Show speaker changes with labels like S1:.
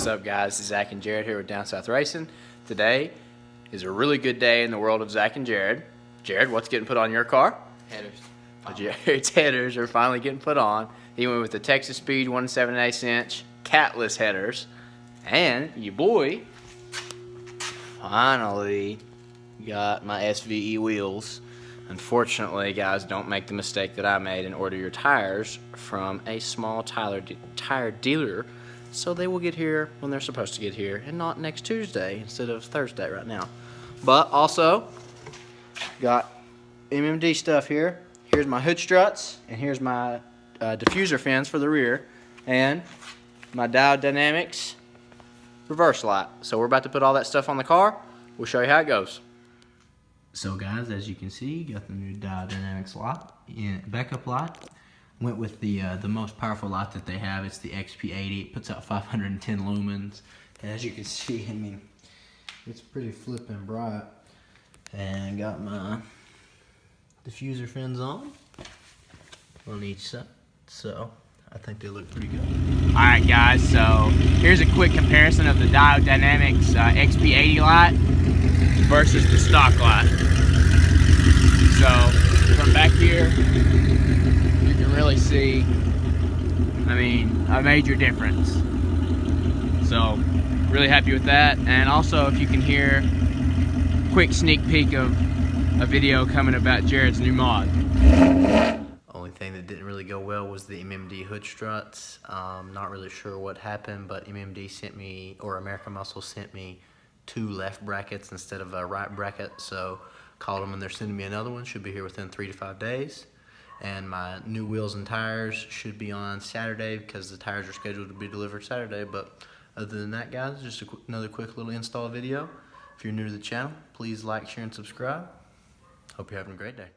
S1: What's up, guys? This is Zach and Jared here with Down South Racing. Today is a really good day in the world of Zach and Jared. Jared, what's getting put on your car?
S2: Headers.
S1: Jared's headers are finally getting put on. He went with the Texas Speed 1 7/8 inch catless headers. And your boy finally got my SVE wheels. Unfortunately, guys, don't make the mistake that I made and order your tires from a small tire dealer. So they will get here when they're supposed to get here and not next Tuesday instead of Thursday right now. But also, got MMD stuff here. Here's my hood struts, and here's my diffuser fins for the rear, and my Diode Dynamics reverse light. So we're about to put all that stuff on the car. We'll show you how it goes. So guys, as you can see, got the new Diode Dynamics light, backup light. Went with the most powerful light that they have. It's the XP80. It puts out 510 lumens. And as you can see, I mean, it's pretty flippin' bright. And got my diffuser fins on each side. So I think they look pretty good. Alright guys, so here's a quick comparison of the Diode Dynamics XP80 light versus the stock light. So from back here, you can really see, I mean, a major difference. So really happy with that. And also, if you can hear, quick sneak peek of a video coming about Jared's new mod. Only thing that didn't really go well was the MMD hood struts. Not really sure what happened, but MMD sent me, or American Muscle sent me, 2 left brackets instead of a right bracket. So called them and they're sending me another one. Should be here within 3 to 5 days. And my new wheels and tires should be on Saturday because the tires are scheduled to be delivered Saturday. But other than that, guys, just another quick little install video. If you're new to the channel, please like, share, and subscribe. Hope you're having a great day.